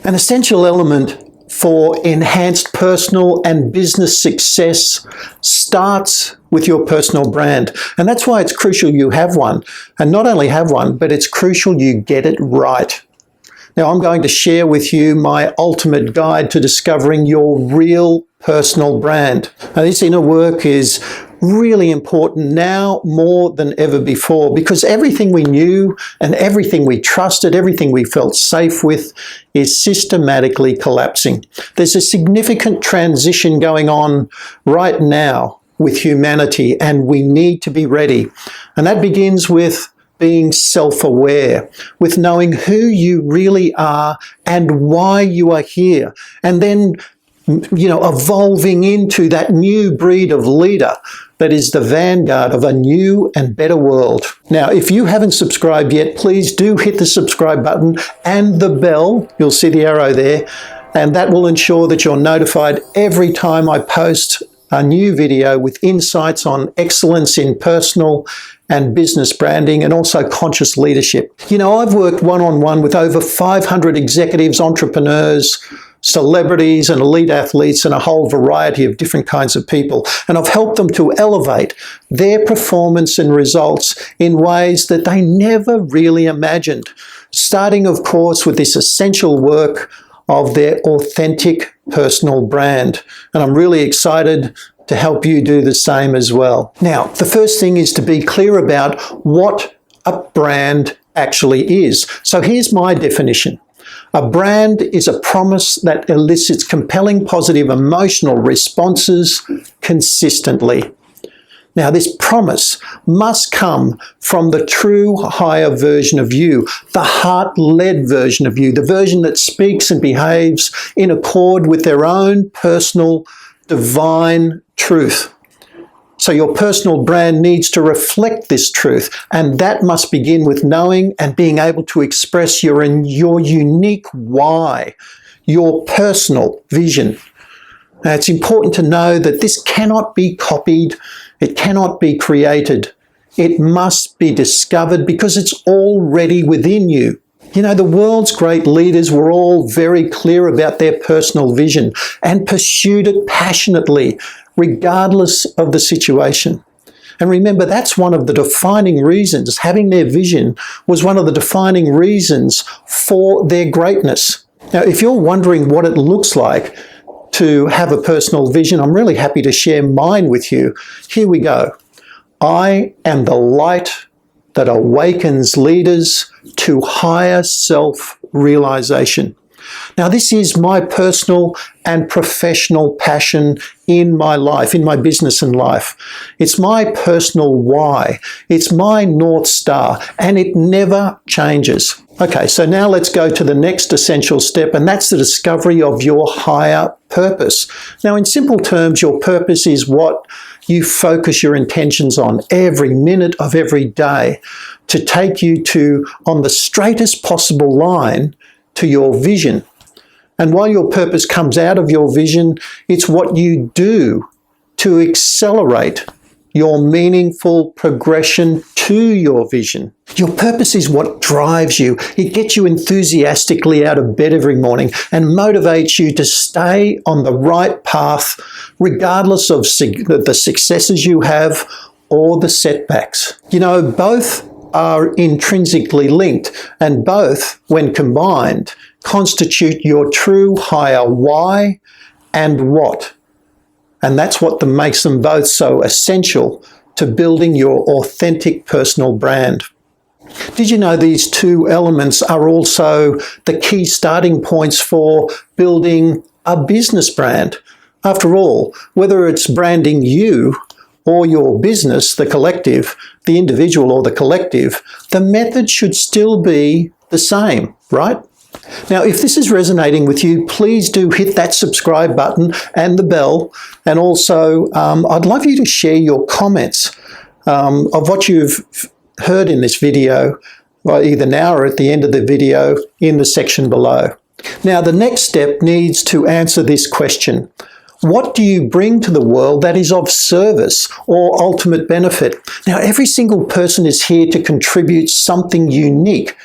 An essential element for enhanced personal and business success starts with your personal brand. And that's why it's crucial you have one. And not only have one, but it's crucial you get it right. Now, I'm going to share with you my ultimate guide to discovering your real personal brand. Now, this inner work is really important now more than ever before, because everything we knew and everything we trusted, everything we felt safe with is systematically collapsing. There's a significant transition going on right now with humanity, and we need to be ready. And that begins with being self-aware, with knowing who you really are and why you are here, and then evolving into that new breed of leader that is the vanguard of a new and better world. Now, if you haven't subscribed yet, please do hit the subscribe button and the bell. You'll see the arrow there, and that will ensure that you're notified every time I post a new video with insights on excellence in personal and business branding and also conscious leadership. I've worked one-on-one with over 500 executives, entrepreneurs, celebrities and elite athletes and a whole variety of different kinds of people. And I've helped them to elevate their performance and results in ways that they never really imagined. Starting, of course, with this essential work of their authentic personal brand. And I'm really excited to help you do the same as well. Now, the first thing is to be clear about what a brand actually is. So here's my definition. A brand is a promise that elicits compelling positive emotional responses consistently. Now, this promise must come from the true higher version of you, the heart-led version of you, the version that speaks and behaves in accord with their own personal divine truth. So your personal brand needs to reflect this truth, and that must begin with knowing and being able to express your unique why, your personal vision. Now, it's important to know that this cannot be copied, it cannot be created. It must be discovered because it's already within you. The world's great leaders were all very clear about their personal vision and pursued it passionately, regardless of the situation. And remember, that's one of the defining reasons. Having their vision was one of the defining reasons for their greatness. Now, if you're wondering what it looks like to have a personal vision, I'm really happy to share mine with you. Here we go. I am the light that awakens leaders to higher self-realization. Now, this is my personal and professional passion in my life, in my business and life. It's my personal why. It's my North Star, and it never changes. Okay, so now let's go to the next essential step, and that's the discovery of your higher purpose. Now, in simple terms, your purpose is what you focus your intentions on every minute of every day to take you on the straightest possible line to your vision. And while your purpose comes out of your vision, it's what you do to accelerate your meaningful progression to your vision. Your purpose is what drives you. It gets you enthusiastically out of bed every morning and motivates you to stay on the right path, regardless of the successes you have or the setbacks. Both are intrinsically linked, and both, when combined, constitute your true higher why and what. And that's what makes them both so essential to building your authentic personal brand. Did you know these two elements are also the key starting points for building a business brand? After all, whether it's branding you or your business, the collective, the individual or the collective, the method should still be the same, right? Now, if this is resonating with you, please do hit that subscribe button and the bell. And also, I'd love you to share your comments of what you've heard in this video, either now or at the end of the video, in the section below. Now, the next step needs to answer this question. What do you bring to the world that is of service or ultimate benefit? Now, every single person is here to contribute something unique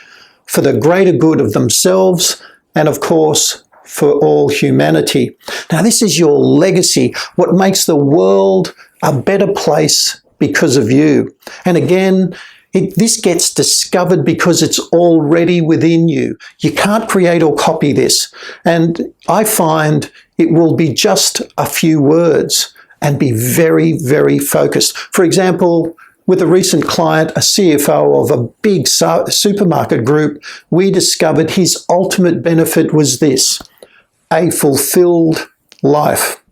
for the greater good of themselves and of course, for all humanity. Now, this is your legacy, what makes the world a better place because of you. And again, this gets discovered because it's already within you. You can't create or copy this. And I find it will be just a few words and be very, very focused. For example, with a recent client, a CFO of a big supermarket group, we discovered his ultimate benefit was this: a fulfilled life.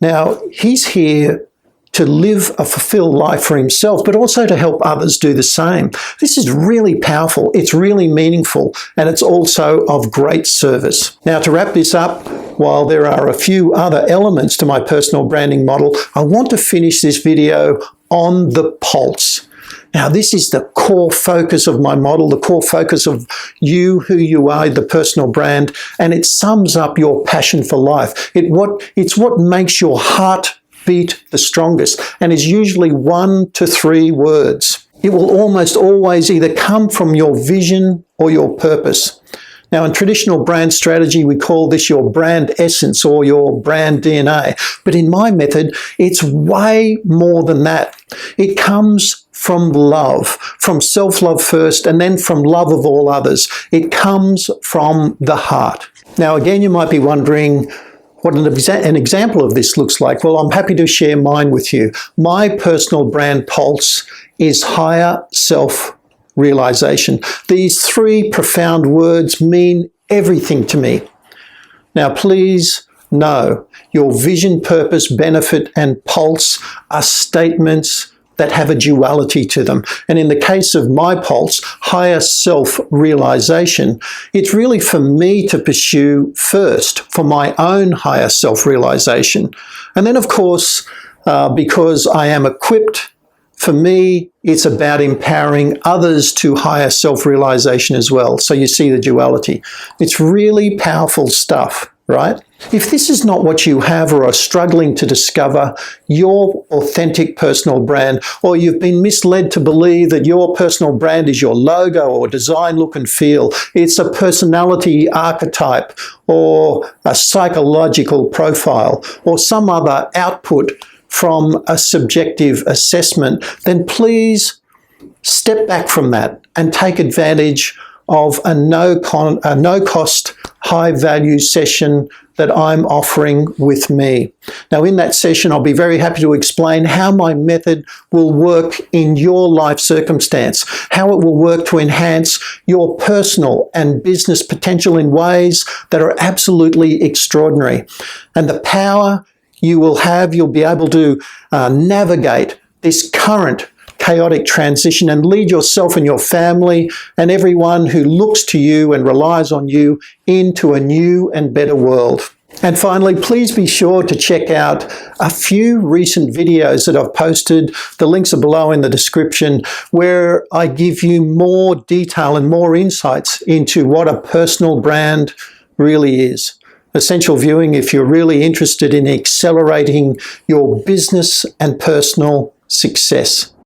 Now, he's here to live a fulfilled life for himself, but also to help others do the same. This is really powerful, it's really meaningful, and it's also of great service. Now, to wrap this up, while there are a few other elements to my personal branding model, I want to finish this video on the pulse. Now, this is the core focus of my model, the core focus of you, who you are, the personal brand, and it sums up your passion for life. It's what makes your heart beat the strongest, and is usually 1 to 3 words. It will almost always either come from your vision or your purpose. Now, in traditional brand strategy, we call this your brand essence or your brand DNA. But in my method, it's way more than that. It comes from love, from self-love first, and then from love of all others. It comes from the heart. Now, again, you might be wondering what an example of this looks like. Well, I'm happy to share mine with you. My personal brand pulse is higher self-realization. These 3 profound words mean everything to me. Now, please know your vision, purpose, benefit, and pulse are statements that have a duality to them. And in the case of my pulse, higher self-realization, it's really for me to pursue first for my own higher self-realization. And then, of course, because I am equipped, for me, it's about empowering others to higher self-realization as well. So you see the duality. It's really powerful stuff, right? If this is not what you have or are struggling to discover your authentic personal brand, or you've been misled to believe that your personal brand is your logo or design, look and feel, it's a personality archetype or a psychological profile or some other output from a subjective assessment, then please step back from that and take advantage of a no-cost, high-value session that I'm offering with me. Now, in that session, I'll be very happy to explain how my method will work in your life circumstance, how it will work to enhance your personal and business potential in ways that are absolutely extraordinary. And the power you will have, you'll be able to navigate this current chaotic transition and lead yourself and your family and everyone who looks to you and relies on you into a new and better world. And finally, please be sure to check out a few recent videos that I've posted. The links are below in the description, where I give you more detail and more insights into what a personal brand really is. Essential viewing if you're really interested in accelerating your business and personal success.